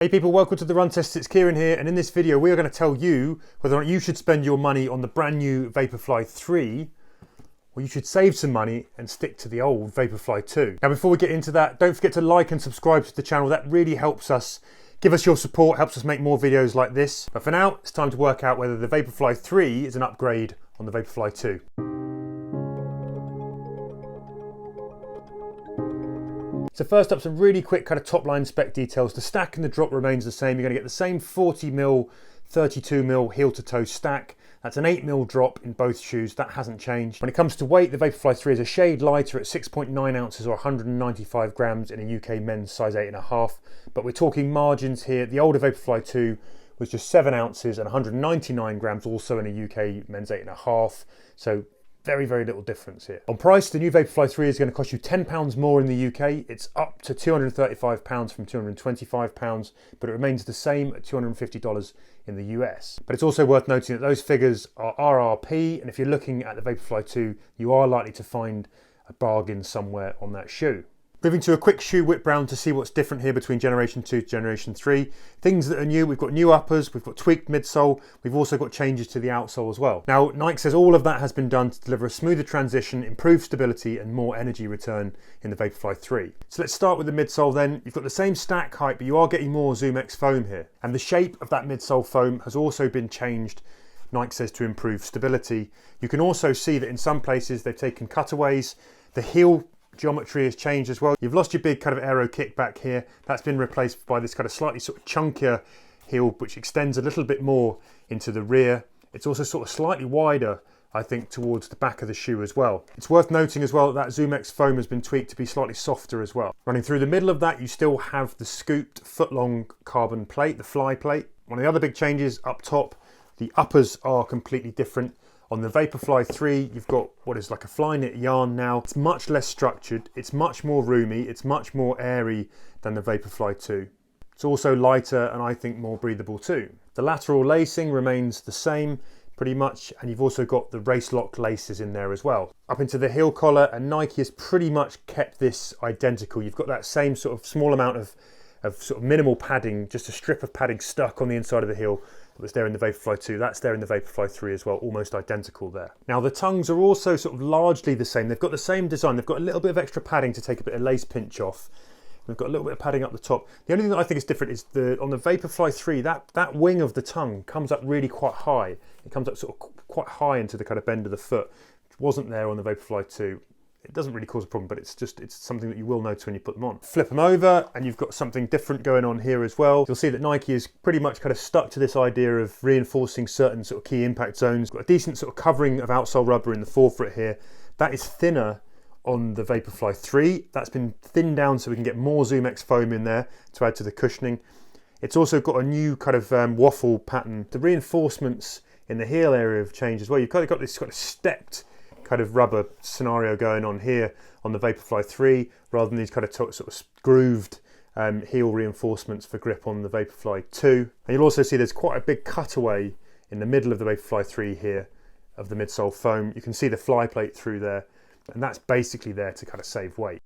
Hey people, welcome to the Run Test. It's Kieran here, and in this video we are going to tell you whether or not you should spend your money on the brand new Vaporfly 3 or you should save some money and stick to the old Vaporfly 2. Now before we get into that, don't forget to like and subscribe to the channel. That really helps us. Give us your support, helps us make more videos like this. But for now, it's time to work out whether the Vaporfly 3 is an upgrade on the Vaporfly 2. So first up, some really quick kind of top line spec details. The stack and the drop remains the same. You're going to get the same 40mm, 32mm heel to toe stack. That's an 8mm drop in both shoes. That hasn't changed. When it comes to weight, the Vaporfly 3 is a shade lighter at 6.9 ounces or 195 grams in a UK men's size 8.5. But we're talking margins here. The older Vaporfly 2 was just 7 ounces and 199 grams also in a UK men's 8.5. So very, very little difference here. On price, the new Vaporfly 3 is going to cost you £10 more in the UK. It's up to £235 from £225, but it remains the same at $250 in the US. But it's also worth noting that those figures are RRP, and if you're looking at the Vaporfly 2, you are likely to find a bargain somewhere on that shoe. Moving to a quick shoe whip round to see what's different here between Generation 2 to Generation 3. Things that are new, we've got new uppers, we've got tweaked midsole, we've also got changes to the outsole as well. Now, Nike says all of that has been done to deliver a smoother transition, improved stability and more energy return in the Vaporfly 3. So let's start with the midsole then. You've got the same stack height, but you are getting more ZoomX foam here. And the shape of that midsole foam has also been changed, Nike says, to improve stability. You can also see that in some places they've taken cutaways. The heel geometry has changed as well. You've lost your big kind of aero kickback here. That's been replaced by this kind of slightly sort of chunkier heel, which extends a little bit more into the rear. It's also sort of slightly wider, I think, towards the back of the shoe as well. It's worth noting as well that ZoomX foam has been tweaked to be slightly softer as well. Running through the middle of that, you still have the scooped foot-long carbon plate, the fly plate. One of the other big changes up top, the uppers are completely different. On the Vaporfly 3, you've got what is like a fly knit yarn now. It's much less structured, it's much more roomy, it's much more airy than the Vaporfly 2. It's also lighter and I think more breathable too. The lateral lacing remains the same pretty much, and you've also got the race lock laces in there as well. Up into the heel collar, and Nike has pretty much kept this identical. You've got that same sort of small amount of sort of minimal padding, just a strip of padding stuck on the inside of the heel. That was there in the Vaporfly 2, that's there in the Vaporfly 3 as well, almost identical there. Now the tongues are also sort of largely the same. They've got the same design, they've got a little bit of extra padding to take a bit of lace pinch off. They've got a little bit of padding up the top. The only thing that I think is different is on the Vaporfly 3, that wing of the tongue comes up really quite high. It comes up sort of quite high into the kind of bend of the foot, which wasn't there on the Vaporfly 2. It doesn't really cause a problem, but it's something that you will notice when you put them on. Flip them over and you've got something different going on here as well. You'll see that Nike is pretty much kind of stuck to this idea of reinforcing certain sort of key impact zones. Got a decent sort of covering of outsole rubber in the forefoot here. That is thinner on the Vaporfly 3. That's been thinned down so we can get more ZoomX foam in there to add to the cushioning. It's also got a new kind of waffle pattern. The reinforcements in the heel area have changed as well. You've kind of got this kind of stepped kind of rubber scenario going on here on the Vaporfly 3 rather than these kind of sort of grooved heel reinforcements for grip on the Vaporfly 2. And you'll also see there's quite a big cutaway in the middle of the Vaporfly 3 here of the midsole foam. You can see the fly plate through there, and that's basically there to kind of save weight.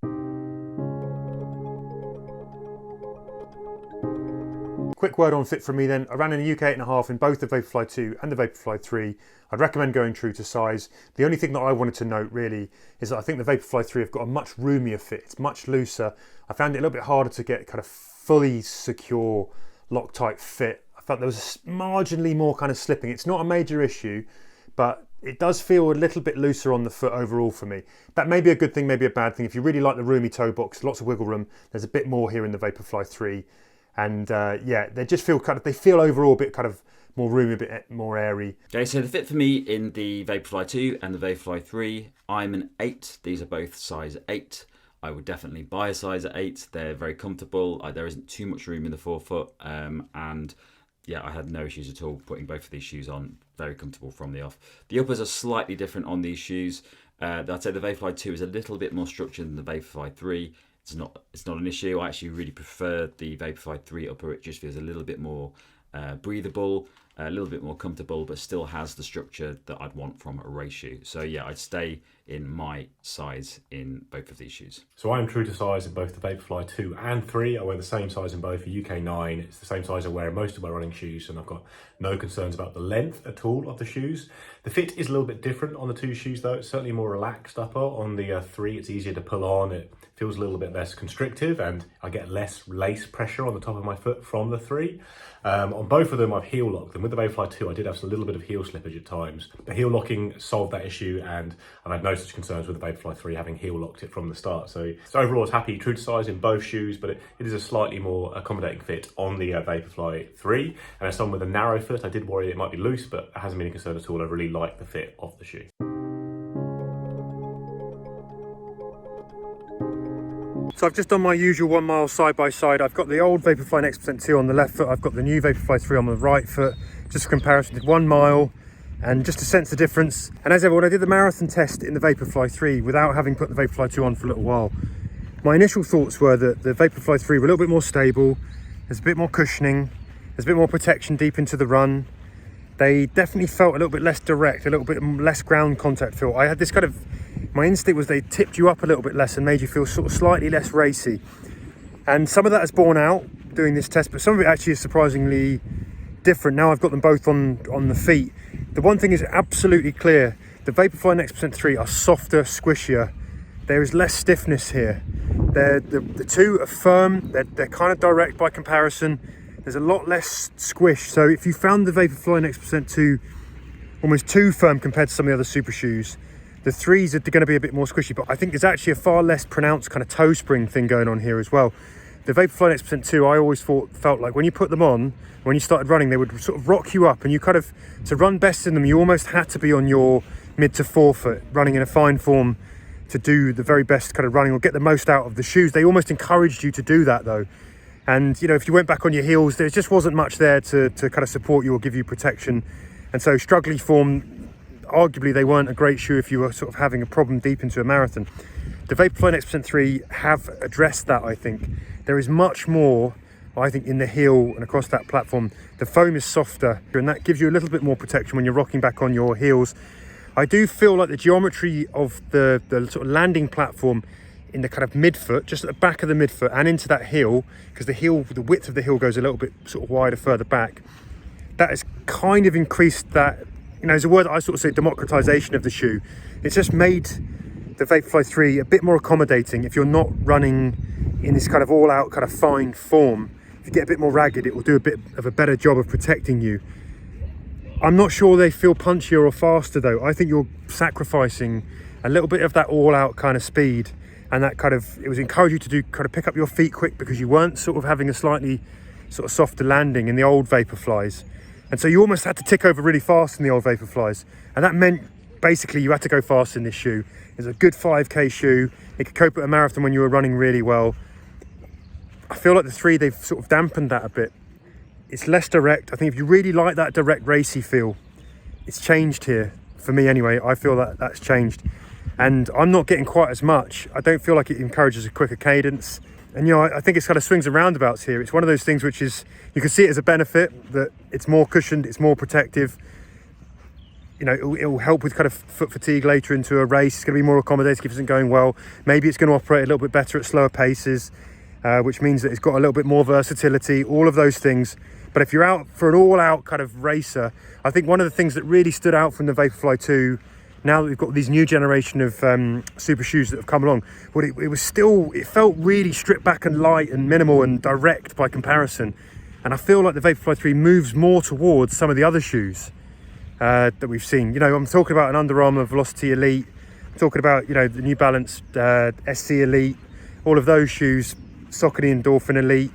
Quick word on fit from me then. I ran in a UK 8.5 in both the Vaporfly 2 and the Vaporfly 3. I'd recommend going true to size. The only thing that I wanted to note really is that I think the Vaporfly 3 have got a much roomier fit. It's much looser. I found it a little bit harder to get kind of fully secure Loctite fit. I felt there was marginally more kind of slipping. It's not a major issue, but it does feel a little bit looser on the foot overall for me. That may be a good thing, maybe a bad thing. If you really like the roomy toe box, lots of wiggle room, there's a bit more here in the Vaporfly 3. And yeah, they just feel they feel overall a bit kind of more roomy, a bit more airy. Okay, so the fit for me in the Vaporfly 2 and the Vaporfly 3, I'm an 8. These are both size 8. I would definitely buy a size 8. They're very comfortable. There isn't too much room in the forefoot. And yeah, I had no issues at all putting both of these shoes on. Very comfortable from the off. The uppers are slightly different on these shoes. I'd say the Vaporfly 2 is a little bit more structured than the Vaporfly 3. It's not an issue. I actually really prefer the Vaporfly 3 upper. It just feels a little bit more breathable. a little bit more comfortable, but still has the structure that I'd want from a race shoe. So yeah, I'd stay in my size in both of these shoes. So I am true to size in both the Vaporfly 2 and 3. I wear the same size in both, a UK 9. It's the same size I wear in most of my running shoes, and I've got no concerns about the length at all of the shoes. The fit is a little bit different on the 2 shoes though. It's certainly more relaxed upper. On the 3, it's easier to pull on. It feels a little bit less constrictive, and I get less lace pressure on the top of my foot from the 3. On both of them, I've heel locked them. With the Vaporfly 2, I did have a little bit of heel slippage at times. The heel locking solved that issue, and I've had no such concerns with the Vaporfly 3 having heel locked it from the start. So overall, I was happy, true to size in both shoes, but it is a slightly more accommodating fit on the Vaporfly 3. And as someone with a narrow foot, I did worry it might be loose, but it hasn't been a concern at all. I really like the fit of the shoe. So I've just done my usual 1 mile side by side. I've got the old Vaporfly Next %2 on the left foot. I've got the new Vaporfly 3 on the right foot. Just a comparison, did 1 mile and just to sense the difference. And as ever, when I did the marathon test in the Vaporfly 3 without having put the Vaporfly 2 on for a little while, my initial thoughts were that the Vaporfly 3 were a little bit more stable. There's a bit more cushioning. There's a bit more protection deep into the run. They definitely felt a little bit less direct, a little bit less ground contact feel. I had this kind of, my instinct was they tipped you up a little bit less and made you feel sort of slightly less racy. And some of that has borne out doing this test, but some of it actually is surprisingly different. Now I've got them both on the feet. The one thing is absolutely clear. The Vaporfly Next %3 are softer, squishier. There is less stiffness here. The 2 are firm, they're kind of direct by comparison. There's a lot less squish. So if you found the Vaporfly Next %2 almost too firm compared to some of the other super shoes, the 3s are going to be a bit more squishy, but I think there's actually a far less pronounced kind of toe spring thing going on here as well. The Vaporfly Next %2, I always felt like when you put them on, when you started running, they would sort of rock you up, and you kind of, to run best in them, you almost had to be on your mid to forefoot, running in a fine form to do the very best kind of running or get the most out of the shoes. They almost encouraged you to do that though. And, you know, if you went back on your heels, there just wasn't much there to kind of support you or give you protection. And so struggly form, arguably they weren't a great shoe if you were sort of having a problem deep into a marathon. The Vaporfly Next %3 have addressed that, I think. There is much more, I think, in the heel and across that platform. The foam is softer, and that gives you a little bit more protection when you're rocking back on your heels. I do feel like the geometry of the sort of landing platform in the kind of midfoot, just at the back of the midfoot and into that heel, because the width of the heel goes a little bit sort of wider further back. That has kind of increased that, you know, there's a word that I sort of say democratization of the shoe. It's just made the Vaporfly 3 a bit more accommodating. If you're not running in this kind of all-out kind of fine form, if you get a bit more ragged, it will do a bit of a better job of protecting you. I'm not sure they feel punchier or faster though. I think you're sacrificing a little bit of that all-out kind of speed, and that kind of, it was encourage you to do kind of pick up your feet quick because you weren't sort of having a slightly sort of softer landing in the old Vaporflies. And so you almost had to tick over really fast in the old Vaporflies. And that meant basically you had to go fast in this shoe. It's a good 5K shoe. It could cope at a marathon when you were running really well. I feel like the 3, they've sort of dampened that a bit. It's less direct. I think if you really like that direct racy feel, it's changed here. For me anyway, I feel that that's changed. And I'm not getting quite as much. I don't feel like it encourages a quicker cadence. And, you know, I think it's kind of swings and roundabouts here. It's one of those things which is, you can see it as a benefit, that it's more cushioned, it's more protective. You know, it will help with kind of foot fatigue later into a race. It's going to be more accommodating if it isn't going well. Maybe it's going to operate a little bit better at slower paces, which means that it's got a little bit more versatility, all of those things. But if you're out for an all-out kind of racer, I think one of the things that really stood out from the Vaporfly 2, now that we've got these new generation of super shoes that have come along, but it felt really stripped back and light and minimal and direct by comparison. And I feel like the Vaporfly 3 moves more towards some of the other shoes that we've seen. You know, I'm talking about an Under Armour Velocity Elite. I'm talking about, you know, the New Balance SC Elite, all of those shoes, Saucony Endorphin Elite,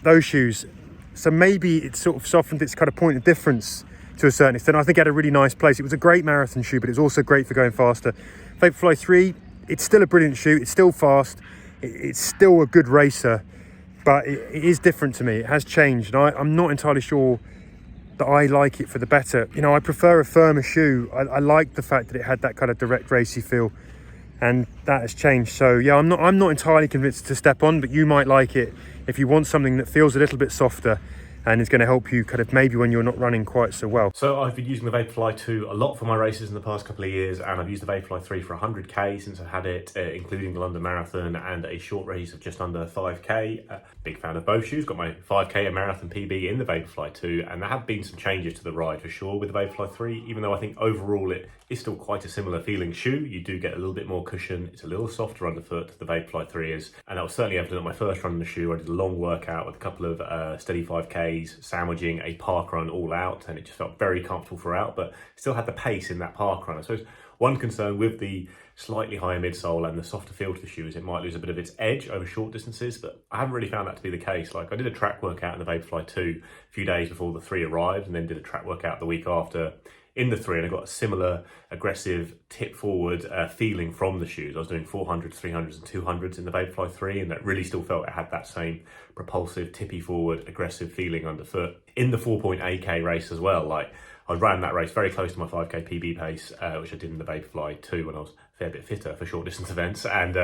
those shoes. So maybe it's sort of softened its kind of point of difference to a certain extent. I think it had a really nice place. It was a great marathon shoe, but it was also great for going faster. Vaporfly 3, it's still a brilliant shoe. It's still fast. It's still a good racer, but it is different to me. It has changed, and I'm not entirely sure that I like it for the better. You know, I prefer a firmer shoe. I like the fact that it had that kind of direct racy feel, and that has changed. So yeah, I'm not entirely convinced to step on, but you might like it if you want something that feels a little bit softer and it's going to help you kind of maybe when you're not running quite so well. So I've been using the Vaporfly 2 a lot for my races in the past couple of years, and I've used the Vaporfly 3 for 100k since I had it, including the London Marathon and a short race of just under 5k. Big fan of both shoes. Got my 5k and marathon PB in the Vaporfly 2, and there have been some changes to the ride for sure with the Vaporfly 3, even though I think overall it is still quite a similar feeling shoe. You do get a little bit more cushion. It's a little softer underfoot, the Vaporfly 3 is, and that was certainly evident on my first run in the shoe. I did a long workout with a couple of steady 5Ks, sandwiching a park run all out, and it just felt very comfortable throughout, but still had the pace in that park run. I suppose one concern with the slightly higher midsole and the softer feel to the shoe is it might lose a bit of its edge over short distances, but I haven't really found that to be the case. Like, I did a track workout in the Vaporfly 2 a few days before the 3 arrived, and then did a track workout the week after in the 3, and I got a similar aggressive tip forward feeling from the shoes. I was doing 400s, 300s and 200s in the Vaporfly 3, and that really still felt it had that same propulsive, tippy forward, aggressive feeling underfoot. In the 4.8k race as well, like, I ran that race very close to my 5k PB pace, which I did in the Vaporfly 2 when I was a fair bit fitter for short distance events, and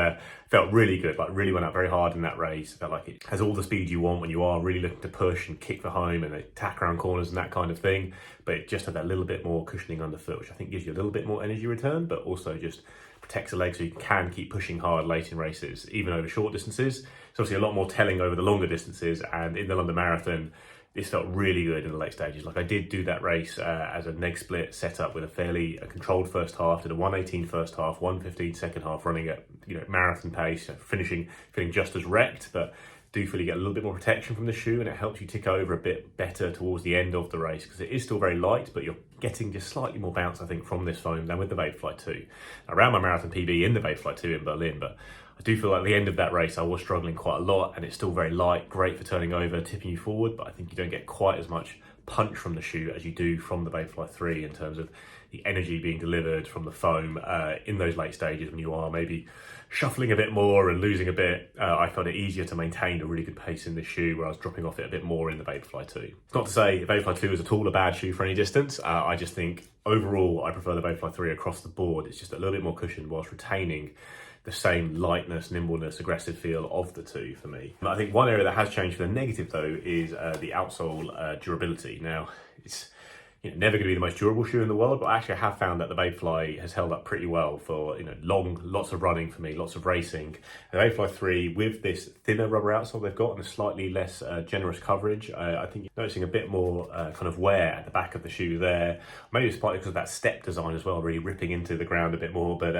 felt really good. Like, really went out very hard in that race. Felt like it has all the speed you want when you are really looking to push and kick for home and attack around corners and that kind of thing. But it just had that little bit more cushioning underfoot, which I think gives you a little bit more energy return, but also just protects the leg so you can keep pushing hard late in races, even over short distances. It's obviously a lot more telling over the longer distances, and in the London Marathon, this felt really good in the late stages. Like, I did do that race as a neg split setup with a fairly controlled first half, did a 1:18 first half, 1:15 second half, running at marathon pace, feeling just as wrecked, but do feel you get a little bit more protection from the shoe, and it helps you tick over a bit better towards the end of the race, because it is still very light, but you're getting just slightly more bounce, I think, from this foam than with the Vaporfly 2. I ran my marathon PB in the Vaporfly 2 in Berlin, but I do feel like at the end of that race I was struggling quite a lot, and it's still very light, great for turning over, tipping you forward, but I think you don't get quite as much punch from the shoe as you do from the Vaporfly 3 in terms of the energy being delivered from the foam in those late stages when you are maybe shuffling a bit more and losing a bit. I found it easier to maintain a really good pace in this shoe, where I was dropping off it a bit more in the Vaporfly 2. It's not to say the Vaporfly 2 is at all a bad shoe for any distance. I just think overall I prefer the Vaporfly 3 across the board. It's just a little bit more cushion whilst retaining the same lightness, nimbleness, aggressive feel of the 2 for me. I think one area that has changed for the negative though is the outsole durability. Now, it's never going to be the most durable shoe in the world, but actually I have found that the Vaporfly has held up pretty well for lots of running for me, lots of racing. The Vaporfly 3 with this thinner rubber outsole they've got and a slightly less generous coverage, I think you're noticing a bit more kind of wear at the back of the shoe there. Maybe it's partly because of that step design as well, really ripping into the ground a bit more. But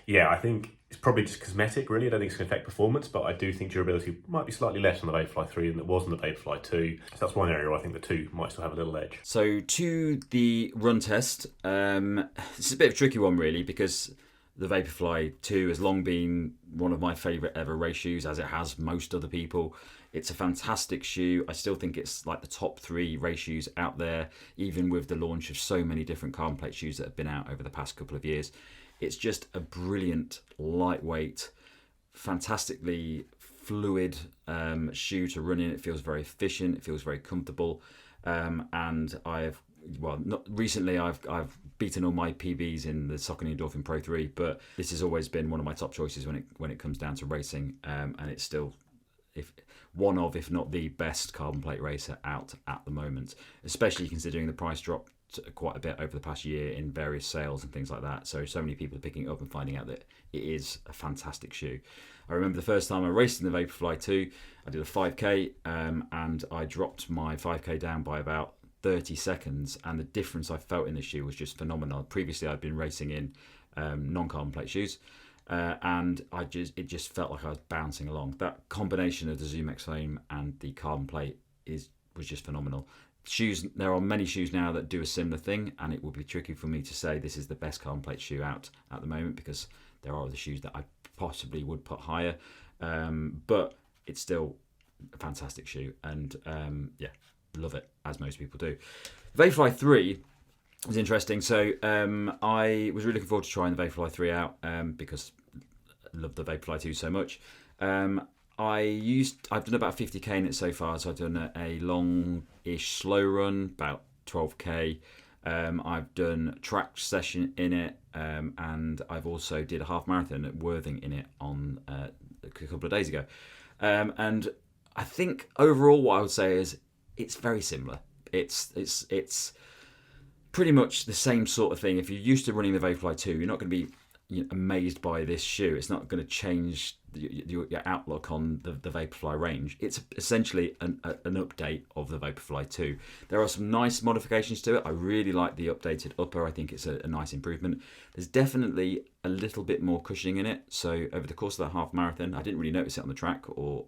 yeah, I think it's probably just cosmetic, really. I don't think it's going to affect performance, but I do think durability might be slightly less on the Vaporfly 3 than it was on the Vaporfly 2. So that's one area where I think the 2 might still have a little edge. So to the run test, this is a bit of a tricky one really, because the Vaporfly 2 has long been one of my favourite ever race shoes, as it has most other people. It's a fantastic shoe. I still think it's like the top 3 race shoes out there, even with the launch of so many different carbon plate shoes that have been out over the past couple of years. It's just a brilliant, lightweight, fantastically fluid shoe to run in. It feels very efficient. It feels very comfortable. And recently I've beaten all my PBs in the Saucony Endorphin Pro 3, but this has always been one of my top choices when it comes down to racing. And it's still if not the best carbon plate racer out at the moment, especially considering the price drop quite a bit over the past year in various sales and things like that. So many people are picking it up and finding out that it is a fantastic shoe. I remember the first time I raced in the Vaporfly 2, I did a 5k and I dropped my 5k down by about 30 seconds, and the difference I felt in the shoe was just phenomenal. Previously I'd been racing in non-carbon plate shoes, and it just felt like I was bouncing along. That combination of the Zoom X foam and the carbon plate was just phenomenal. Shoes, there are many shoes now that do a similar thing, and it will be tricky for me to say this is the best carbon plate shoe out at the moment, because there are other shoes that I possibly would put higher, but it's still a fantastic shoe, and love it, as most people do. Vaporfly 3 was interesting. So I was really looking forward to trying the Vaporfly 3 out because I love the Vaporfly 2 so much. I've done about 50k in it so far, so I've done a long-ish slow run, about 12k. I've done a track session in it, and I've also did a half marathon at Worthing in it on a couple of days ago. And I think overall what I would say is it's very similar. It's pretty much the same sort of thing. If you're used to running the Vaporfly 2, you're not going to be amazed by this shoe. It's not going to change your outlook on the Vaporfly range. It's essentially an update of the Vaporfly 2. There are some nice modifications to it. I really like the updated upper. I think it's a nice improvement. There's definitely a little bit more cushioning in it. So over the course of that half marathon, I didn't really notice it on the track or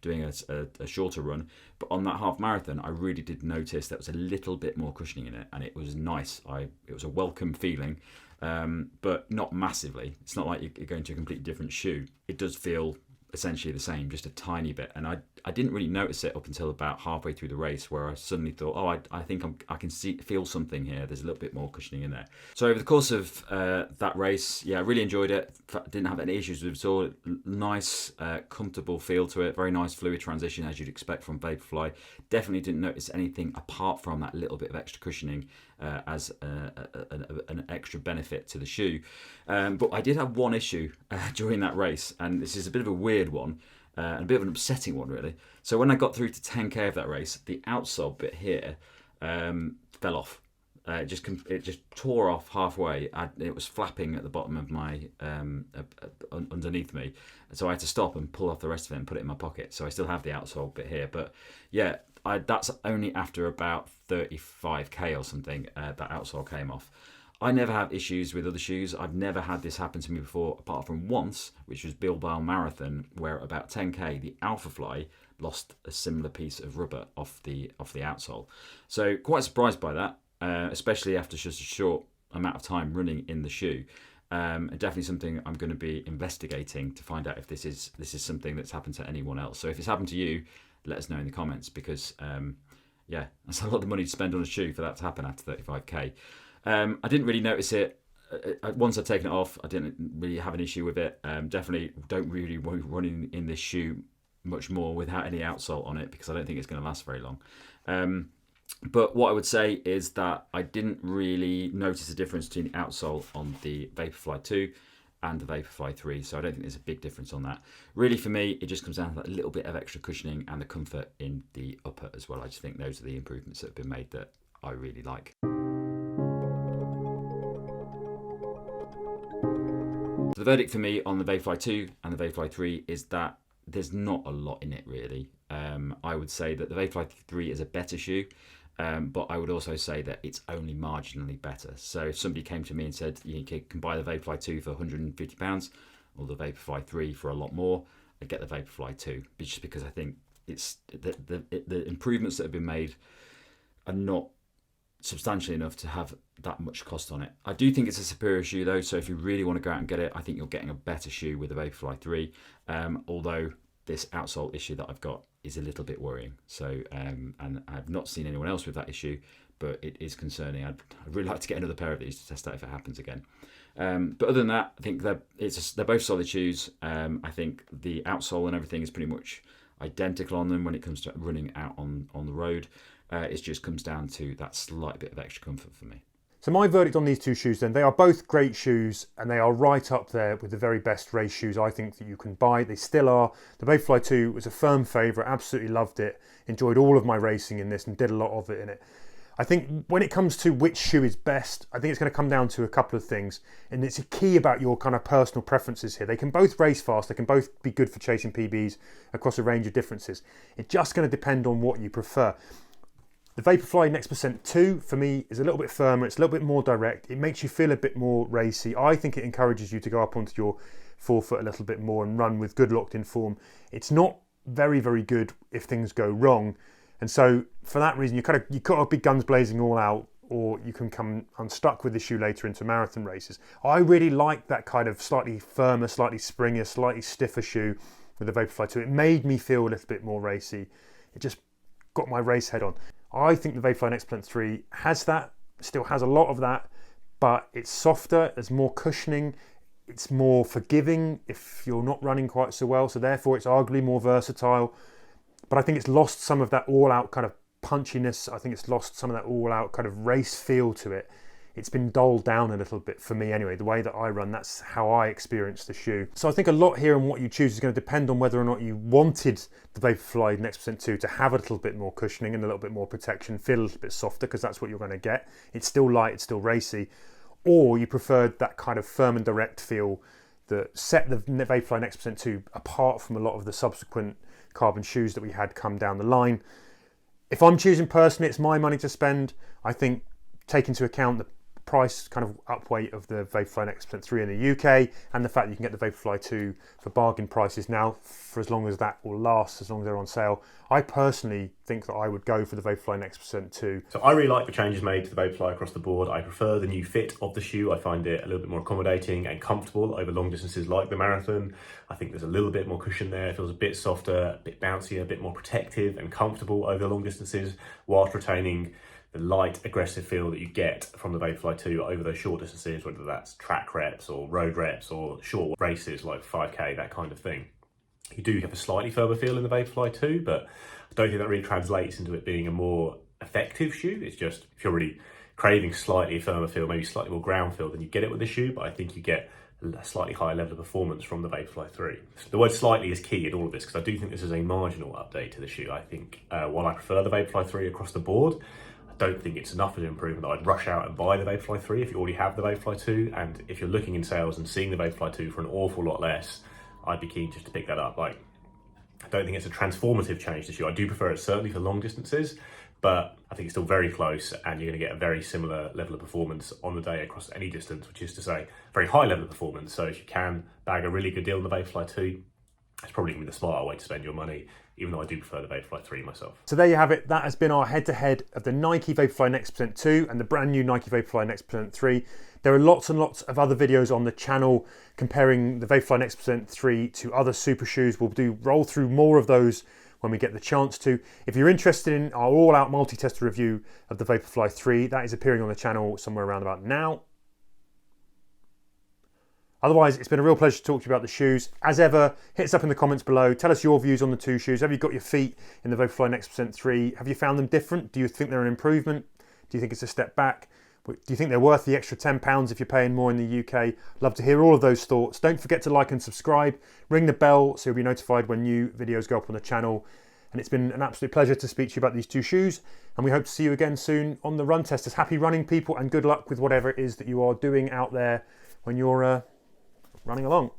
doing a shorter run, but on that half marathon, I really did notice there was a little bit more cushioning in it, and it was nice. It was a welcome feeling. But not massively. It's not like you're going to a completely different shoe. It does feel essentially the same, just a tiny bit. And I didn't really notice it up until about halfway through the race, where I suddenly thought, oh, I think I can feel something here. There's a little bit more cushioning in there. So over the course of that race, yeah, I really enjoyed it. Didn't have any issues with it at all. Nice, comfortable feel to it. Very nice fluid transition, as you'd expect from Vaporfly. Definitely didn't notice anything apart from that little bit of extra cushioning as an extra benefit to the shoe. But I did have one issue during that race, and this is a bit of a weird one, and a bit of an upsetting one, really. So when I got through to 10k of that race, the outsole bit here fell off. It just tore off halfway. It was flapping at the bottom of my underneath me, so I had to stop and pull off the rest of it and put it in my pocket. So I still have the outsole bit here, but yeah, that's only after about 35k or something that outsole came off. I never have issues with other shoes. I've never had this happen to me before, apart from once, which was Bilbao Marathon, where at about 10k the Alphafly lost a similar piece of rubber off the outsole. So quite surprised by that. Especially after just a short amount of time running in the shoe. And definitely something I'm going to be investigating to find out if this is something that's happened to anyone else. So if it's happened to you, let us know in the comments, because yeah, that's a lot of money to spend on a shoe for that to happen after 35k. I didn't really notice it. Once I'd taken it off, I didn't really have an issue with it. Definitely don't really want to run in this shoe much more without any outsole on it, because I don't think it's going to last very long. But what I would say is that I didn't really notice a difference between the outsole on the Vaporfly 2 and the Vaporfly 3, so I don't think there's a big difference on that. Really, for me, it just comes down to that little bit of extra cushioning and the comfort in the upper as well. I just think those are the improvements that have been made that I really like. The verdict for me on the Vaporfly 2 and the Vaporfly 3 is that there's not a lot in it, really. I would say that the Vaporfly 3 is a better shoe, but I would also say that it's only marginally better. So if somebody came to me and said you can buy the Vaporfly 2 for £150 or the Vaporfly 3 for a lot more, I'd get the Vaporfly 2, just because I think it's the improvements that have been made are not substantial enough to have that much cost on it. I do think it's a superior shoe though, so if you really want to go out and get it, I think you're getting a better shoe with the Vaporfly 3, although this outsole issue that I've got is a little bit worrying. So and I've not seen anyone else with that issue, but it is concerning. I'd really like to get another pair of these to test out if it happens again. But other than that, I think they're both solid shoes. I think the outsole and everything is pretty much identical on them when it comes to running out on the road. It just comes down to that slight bit of extra comfort for me. So my verdict on these two shoes then, they are both great shoes and they are right up there with the very best race shoes I think that you can buy. They still are. The Vaporfly 2 was a firm favourite, absolutely loved it, enjoyed all of my racing in this and did a lot of it in it. I think when it comes to which shoe is best, I think it's going to come down to a couple of things, and it's a key about your kind of personal preferences here. They can both race fast, they can both be good for chasing PBs across a range of differences. It's just going to depend on what you prefer. The Vaporfly Next Percent 2 for me is a little bit firmer, it's a little bit more direct, it makes you feel a bit more racy. I think it encourages you to go up onto your forefoot a little bit more and run with good locked in form. It's not very, very good if things go wrong, and so for that reason you've got to be guns blazing all out, or you can come unstuck with the shoe later into marathon races. I really like that kind of slightly firmer, slightly springier, slightly stiffer shoe with the Vaporfly 2. It made me feel a little bit more racy. It just got my race head on. I think the Vaporfly Next Percent 3 has that, still has a lot of that, but it's softer, there's more cushioning, it's more forgiving if you're not running quite so well, so therefore it's arguably more versatile. But I think it's lost some of that all-out kind of punchiness. I think it's lost some of that all-out kind of race feel to it. it's been dulled down a little bit for me anyway. The way that I run, that's how I experience the shoe. So I think a lot here on what you choose is going to depend on whether or not you wanted the Vaporfly Next Percent 2 to have a little bit more cushioning and a little bit more protection, feel a little bit softer, because that's what you're going to get. It's still light, it's still racy. Or you preferred that kind of firm and direct feel that set the Vaporfly Next Percent 2 apart from a lot of the subsequent carbon shoes that we had come down the line. If I'm choosing personally, it's my money to spend. I think take into account the price kind of upweight of the Vaporfly Next Percent 3 in the UK and the fact that you can get the Vaporfly 2 for bargain prices now for as long as that will last, as long as they're on sale. I personally think that I would go for the Vaporfly Next Percent 2. So I really like the changes made to the Vaporfly across the board. I prefer the new fit of the shoe. I find it a little bit more accommodating and comfortable over long distances like the marathon. I think there's a little bit more cushion there. It feels a bit softer, a bit bouncier, a bit more protective and comfortable over the long distances, whilst retaining the light, aggressive feel that you get from the Vaporfly 2 over those short distances, whether that's track reps or road reps or short races like 5K, that kind of thing. You do have a slightly firmer feel in the Vaporfly 2, but I don't think that really translates into it being a more effective shoe. It's just, if you're really craving slightly firmer feel, maybe slightly more ground feel, then you get it with the shoe, but I think you get a slightly higher level of performance from the Vaporfly 3. The word slightly is key in all of this, because I do think this is a marginal update to the shoe. I think while I prefer the Vaporfly 3 across the board, I don't think it's enough of an improvement that I'd rush out and buy the Vaporfly 3 if you already have the Vaporfly 2, and if you're looking in sales and seeing the Vaporfly 2 for an awful lot less, I'd be keen just to pick that up. Like, I don't think it's a transformative change to the shoe. I do prefer it certainly for long distances, but I think it's still very close, and you're going to get a very similar level of performance on the day across any distance, which is to say, very high level of performance. So if you can bag a really good deal on the Vaporfly 2, it's probably going to be the smarter way to spend your money, even though I do prefer the Vaporfly 3 myself. So there you have it. That has been our head-to-head of the Nike Vaporfly Next Percent 2 and the brand new Nike Vaporfly Next Percent 3. There are lots and lots of other videos on the channel comparing the Vaporfly Next Percent 3 to other super shoes. We'll roll through more of those when we get the chance to. If you're interested in our all-out multi-tester review of the Vaporfly 3, that is appearing on the channel somewhere around about now. Otherwise, it's been a real pleasure to talk to you about the shoes. As ever, hit us up in the comments below. Tell us your views on the two shoes. Have you got your feet in the Vaporfly Next Percent 3? Have you found them different? Do you think they're an improvement? Do you think it's a step back? Do you think they're worth the extra £10 if you're paying more in the UK? Love to hear all of those thoughts. Don't forget to like and subscribe. Ring the bell so you'll be notified when new videos go up on the channel. And it's been an absolute pleasure to speak to you about these two shoes. And we hope to see you again soon on the Run Testers. Happy running, people, and good luck with whatever it is that you are doing out there when you're running along.